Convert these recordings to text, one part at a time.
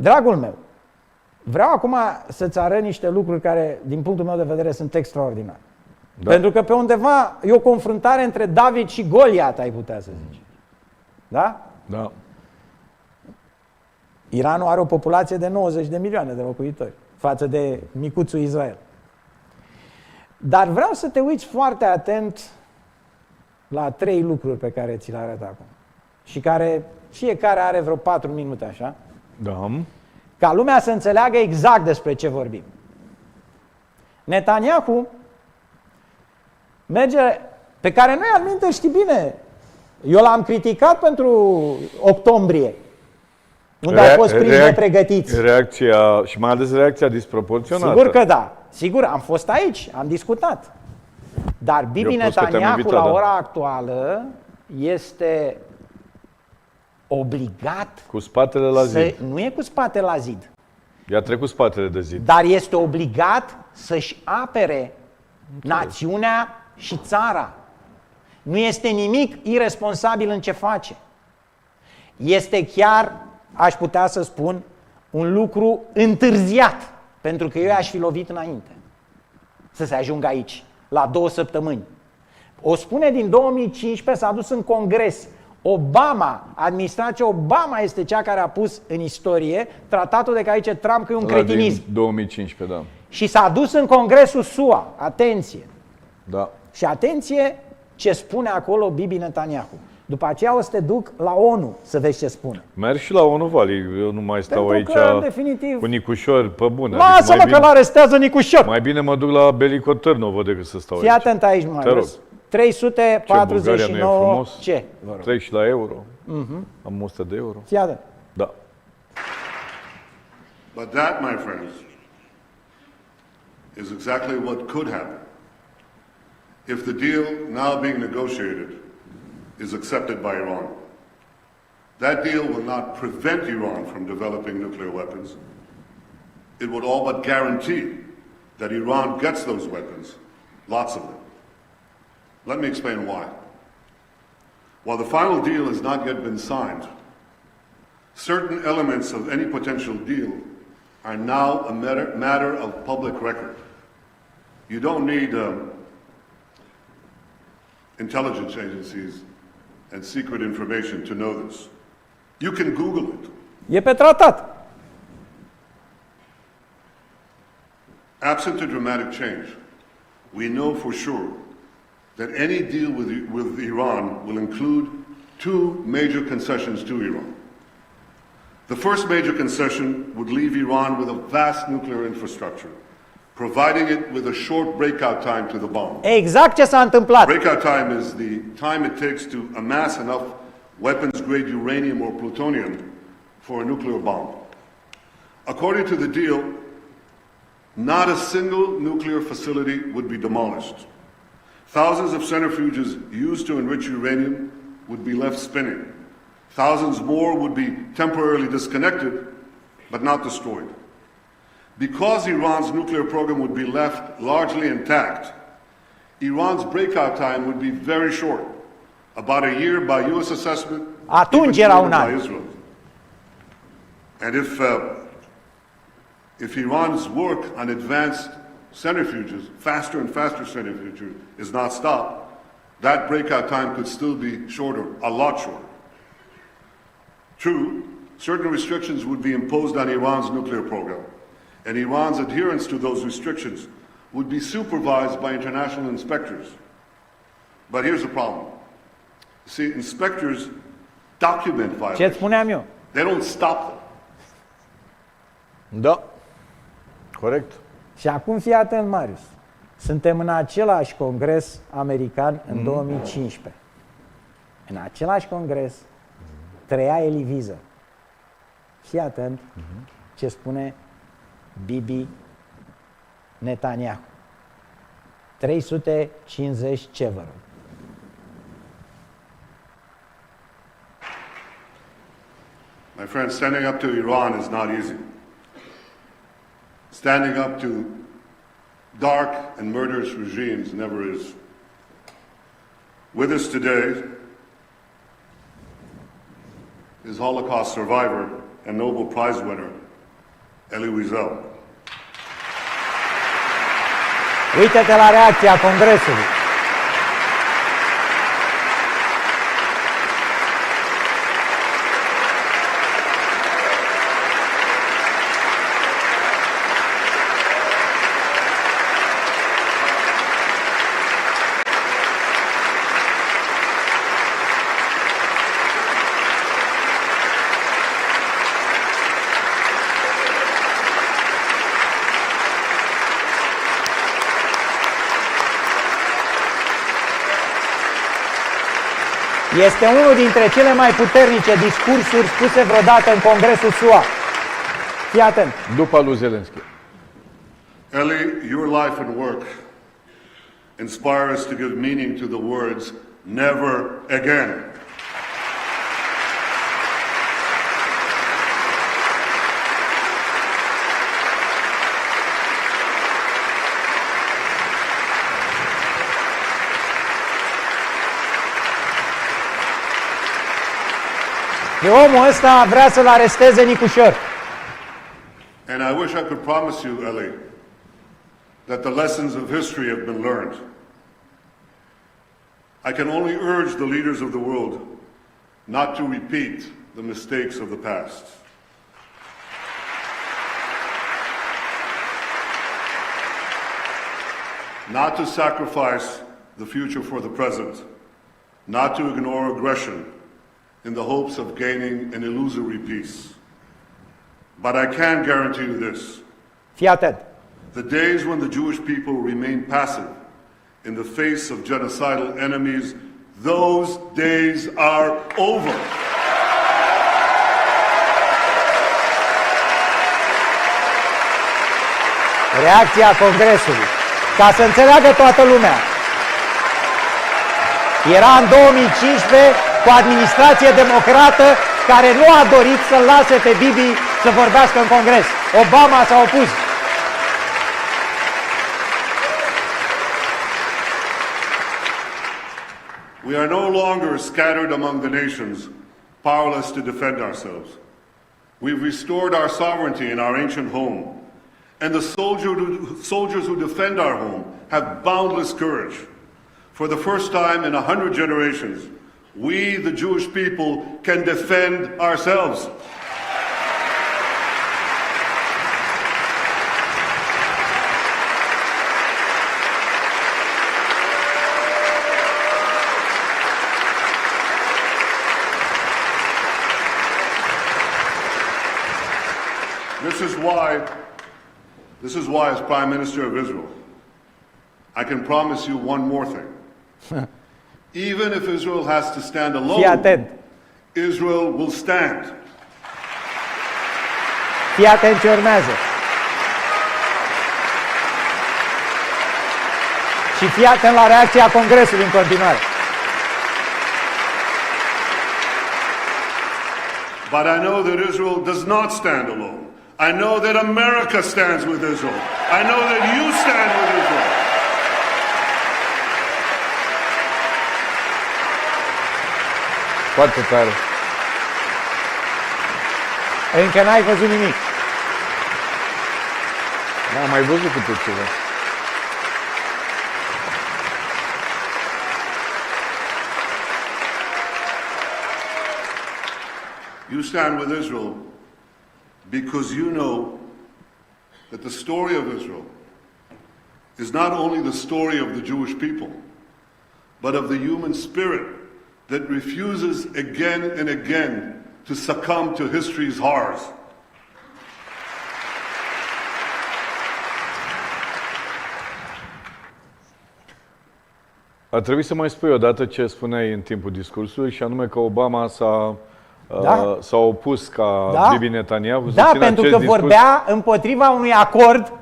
Dragul meu, vreau acum să-ți arăt niște lucruri care, din punctul meu de vedere, sunt extraordinare. Da. Pentru că pe undeva e o confruntare între David și Goliat, ai putea să zici. Da? Da. Iranul are o populație de 90 de milioane de locuitori față de micuțul Israel. Dar vreau să te uiți foarte atent la 3 lucruri pe care ți le arăt acum. Și care fiecare are vreo 4 minute așa. Da. Ca lumea să înțeleagă exact despre ce vorbim. Netanyahu merge, pe care noi adminte, știi bine, eu l-am criticat pentru octombrie, unde au fost prinși nepregătiți. Reacția, și mai ales reacția disproporționată. Sigur că da. Sigur, am fost aici, am discutat. Dar Bibi Netanyahu, la ora actuală, este obligat... Cu spatele la zid. Nu e cu spatele la zid. I-a trecut spatele de zid. Dar este obligat să-și apere națiunea și țara. Nu este nimic iresponsabil în ce face. Este chiar, aș putea să spun, un lucru întârziat, pentru că eu i-aș fi lovit înainte să se ajungă aici, la 2 săptămâni. O spune din 2015, s-a dus în Congres. Obama, administrația Obama este cea care a pus în istorie tratatul de care aici Trump că e un cretinism. 2015, da. Și s-a dus în Congresul SUA. Atenție! Da. Și atenție ce spune acolo Bibi Netanyahu. După aceea o să te duc la ONU să vezi ce spune. Merg și la ONU, Vali. Eu nu mai stau Pentru aici că, definitiv, cu Nicușor pe bune. Lasă-mă că l-arestează Nicușor! Mai bine mă duc la Belicotor, nu văd decât să stau aici. Fii atent aici, Marius. 349 ce? 30 la euro. Am 100 de euro. Fii atent. Da. But that, my friends, is exactly what could happen if the deal now being negotiated is accepted by Iran. That deal will not prevent Iran from developing nuclear weapons. It would all but guarantee that Iran gets those weapons, lots of them. Let me explain why. While the final deal has not yet been signed, certain elements of any potential deal are now a matter of public record. You don't need intelligence agencies and secret information to know this. You can Google it. E pe tratat. Absent a dramatic change, we know for sure that any deal with Iran will include 2 major concessions to Iran. The first major concession would leave Iran with a vast nuclear infrastructure, providing it with a short breakout time to the bomb. Exact ce s-a întâmplat. Breakout time is the time it takes to amass enough weapons-grade uranium or plutonium for a nuclear bomb. According to the deal, not a single nuclear facility would be demolished. Thousands of centrifuges used to enrich uranium would be left spinning. Thousands more would be temporarily disconnected, but not destroyed. Because Iran's nuclear program would be left largely intact, Iran's breakout time would be very short, about a year by U.S. assessment, Atunci era un an. by Israel. And if Iran's work on advanced centrifuges, faster and faster centrifuges, is not stopped, that breakout time could still be shorter, a lot shorter. True, certain restrictions would be imposed on Iran's nuclear program, and Iran's adherence to those restrictions would be supervised by international inspectors. But here's the problem. See, inspectors document Ce-ți violations. spuneam eu? They don't stop them. Da. Corect. Și acum fii atent, Marius. Suntem în același congres american în 2015. În același congres trăia Elie Wiesel. Fii atent ce spune Bibi Netanyahu. 350 ce vă rog. My friend, standing up to Iran is not easy. Standing up to dark and murderous regimes never is. With us today is Holocaust survivor and Nobel Prize winner Elie Wiesel. Uite-te la reacția Congresului. Este unul dintre cele mai puternice discursuri spuse vreodată în Congresul SUA. Fii atent. După lui Zelenski. Elie, your life and work inspire us to give meaning to the words, never again. De omul ăsta vrea să-l aresteze Nicușor. And I wish I could promise you, Elie, that the lessons of history have been learned. I can only urge the leaders of the world not to repeat the mistakes of the past. Not to sacrifice the future for the present, not to ignore aggression in the hopes of gaining an illusory peace. But I can guarantee you this. Fii atent. The days when the Jewish people remain passive in the face of genocidal enemies, those days are over. Reacția Congresului. Ca să înțeleagă toată lumea. Era în 2015 cu administrație democrată care nu a dorit să-l lase pe Bibi să vorbească în Congres. Obama s-a opus. We are no longer scattered among the nations, powerless to defend ourselves. We've restored our sovereignty in our ancient home, and the soldiers who defend our home have boundless courage. For the first time in 100 generations, we, the Jewish people, can defend ourselves. This is why, as Prime Minister of Israel, I can promise you one more thing. Even if Israel has to stand Fii alone, atent. Israel will stand. Fii atent ce urmează. Și fii atent la reacția Congresului în continuare. But I know that Israel does not stand alone. I know that America stands with Israel. I know that you stand with Israel. Foarte tare. Încă n-ai văzut nimic. Da, am mai văzut câte ceva. You stand with Israel because you know that the story of Israel is not only the story of the Jewish people, but of the human spirit that refuses again and again to succumb to history's horrors. Ar trebui să mai spui odată ce spuneai în timpul discursului, și anume că Obama s-a opus ca Bibi Netanyahu să țină pentru acest că discurs. vorbea împotriva unui acord,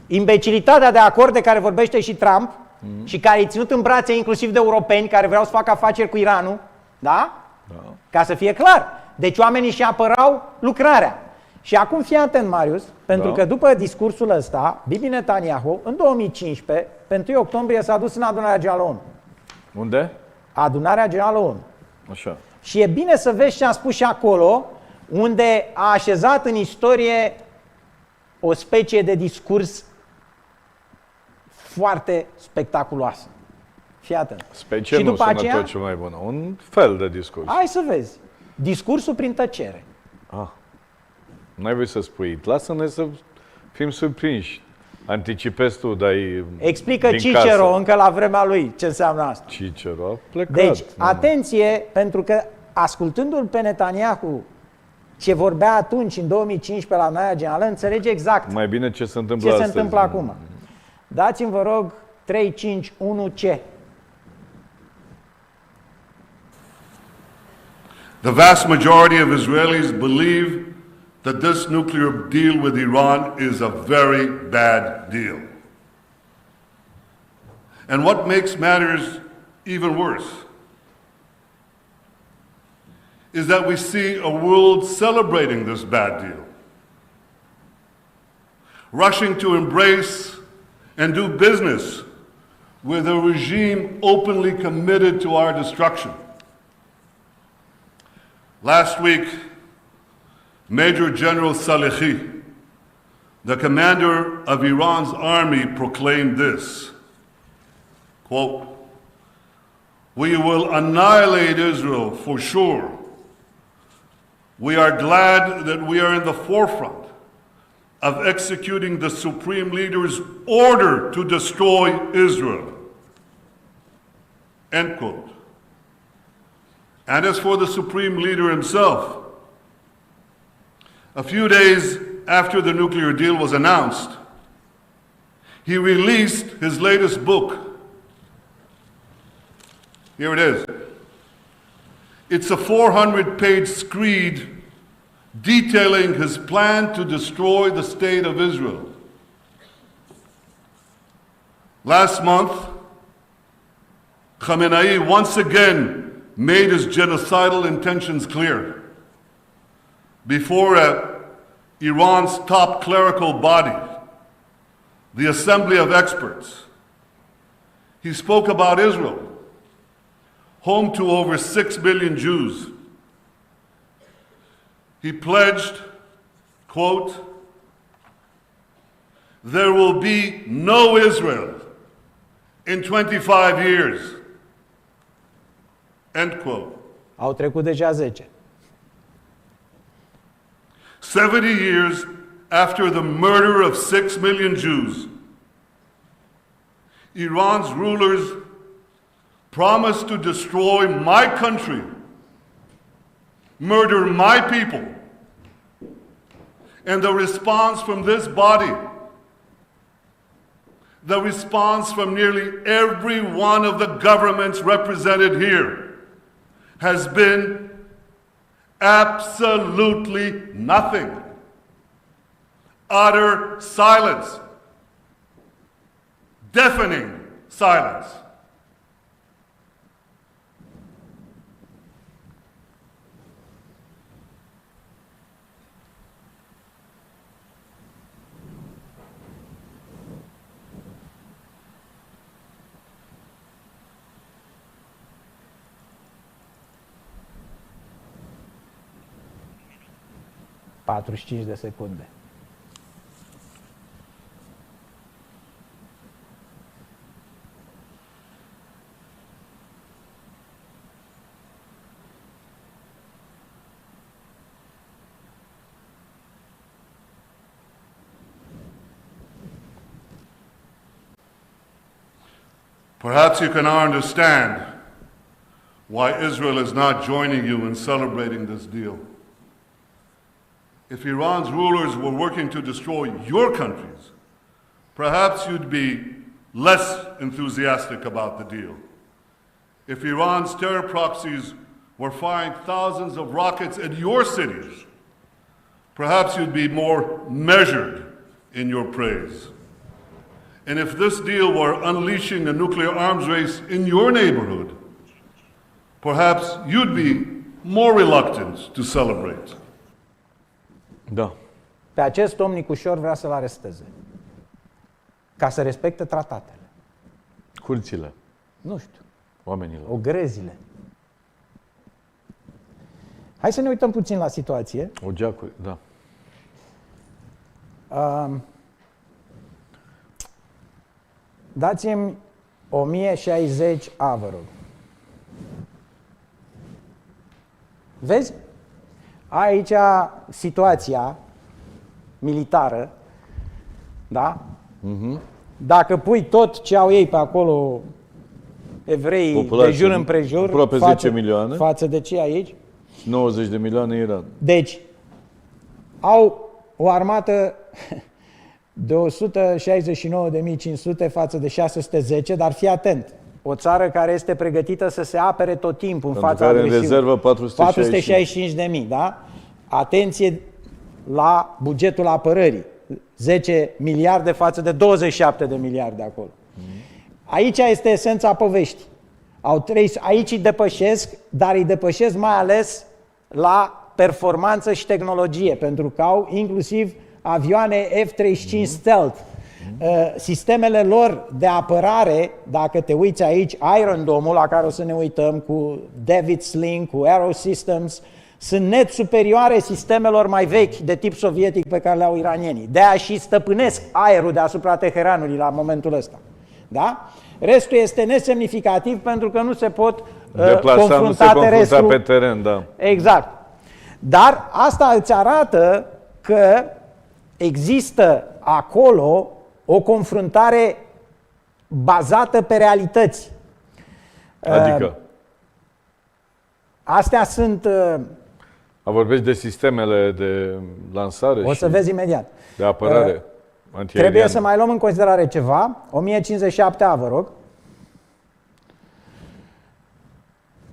imbecilitatea de acord de care vorbește și Trump și care e ținut în brațe inclusiv de europeni care vreau să facă afaceri cu Iranul, da? Ca să fie clar. Deci oamenii și apărau lucrarea. Și acum fii atent, Marius, pentru că după discursul ăsta, Bibi Netanyahu, în 2015, pe 1 octombrie, s-a dus în Adunarea Generală ONU. Unde? Adunarea Generală ONU. Așa. Și e bine să vezi ce a spus și acolo, unde a așezat în istorie o specie de discurs foarte spectaculoasă. Fii atent. Specie și nu după sună aceea, tot cel mai bun. Un fel de discurs. hai să vezi. Discursul prin tăcere. N-ai voie să spui. Lasă-ne să fim surprinși. Anticipezi tu, dai Explică din Cicero casă. încă la vremea lui ce înseamnă asta. Cicero a plecat. Deci, atenție, pentru că ascultându-l pe Netanyahu, ce vorbea atunci, în 2015, la Adunarea Generală, înțelege exact Mai bine ce se întâmplă ce se astăzi. întâmplă acum. Dați-mi, vă rog, 3, 5, 1, C. The vast majority of Israelis believe that this nuclear deal with Iran is a very bad deal. And what makes matters even worse is that we see a world celebrating this bad deal, rushing to embrace and do business with a regime openly committed to our destruction. Last week, Major General Salehi, the commander of Iran's army, proclaimed this, quote, "We will annihilate Israel for sure. We are glad that we are in the forefront of executing the Supreme Leader's order to destroy Israel." End quote. And as for the Supreme Leader himself, a few days after the nuclear deal was announced, he released his latest book. Here it is. It's a 400-page screed detailing his plan to destroy the state of Israel. Last month, Khamenei once again made his genocidal intentions clear before Iran's top clerical body, the Assembly of Experts. He spoke about Israel, home to over 6 million Jews. He pledged, quote, "There will be no Israel in 25 years." End quote. Au trecut deja 10. 70 years after the murder of 6 million Jews, Iran's rulers promised to destroy my country, murder my people. And the response from this body, the response from nearly every one of the governments represented here, has been absolutely nothing. Utter silence. Deafening silence. ...45 de secunde. Perhaps you can now understand why Israel is not joining you in celebrating this deal. If Iran's rulers were working to destroy your countries, perhaps you'd be less enthusiastic about the deal. If Iran's terror proxies were firing thousands of rockets at your cities, perhaps you'd be more measured in your praise. And if this deal were unleashing a nuclear arms race in your neighborhood, perhaps you'd be more reluctant to celebrate. Da. Pe acest om Nicușor vrea să-l aresteze. Ca să respecte tratatele. Curțile. Nu știu. Oamenilor. Ogrezile. Hai să ne uităm puțin la situație. Ogeacuri, da. Dați-mi 1060 A, vă rog. Vezi? Aici situația militară, da? Dacă pui tot ce au ei pe acolo, evrei, populație de jur împrejur, aproape 10 milioane, față de ce aici, 90 de milioane Iran. Deci, au o armată de 169.500 față de 610, dar fii atent, o țară care este pregătită să se apere tot timpul în fața agresiunii. Pentru care în rezervă 465, da? Atenție la bugetul apărării. 10 miliarde față de 27 de miliarde acolo. Aici este esența poveștii. Aici îi depășesc, dar îi depășesc mai ales la performanță și tehnologie, pentru că au inclusiv avioane F-35 Stealth. Sistemele lor de apărare, dacă te uiți aici, Iron Dome-ul la care o să ne uităm, cu David Sling, cu Arrow Systems, sunt net superioare sistemelor mai vechi de tip sovietic pe care le au iranienii. De-aia și stăpânesc aerul deasupra Teheranului la momentul ăsta. Da? Restul este nesemnificativ pentru că nu se pot confrunta terestul pe teren. Da. Exact. Dar asta îți arată că există acolo o confruntare bazată pe realități. Adică? Astea sunt... Vorbești de sistemele de lansare o să vezi imediat. De apărare. Trebuie să mai luăm în considerare ceva. 1057A, vă rog.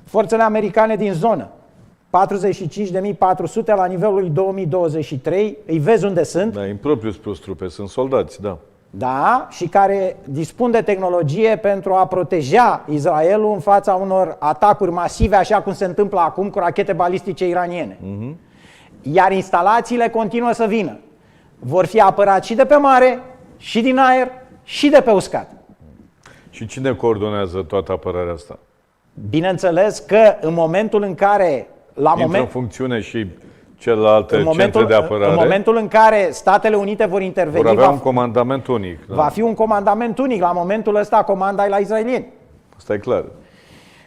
Forțele americane din zonă. 45.400 la nivelul lui 2023. Îi vezi unde sunt? Da, impropriu spus trupe, sunt soldați, da. Da, și care dispun de tehnologie pentru a proteja Israelul în fața unor atacuri masive, așa cum se întâmplă acum cu rachete balistice iraniene. Iar instalațiile continuă să vină. Vor fi apărați și de pe mare, și din aer, și de pe uscat. Și cine coordonează toată apărarea asta? Bineînțeles că în momentul în care... Intră în funcțiune și celelalte centre de apărare. În momentul în care Statele Unite vor interveni... Vor avea un comandament unic. Va fi un comandament unic. La momentul ăsta comanda e la israelieni. Asta e clar.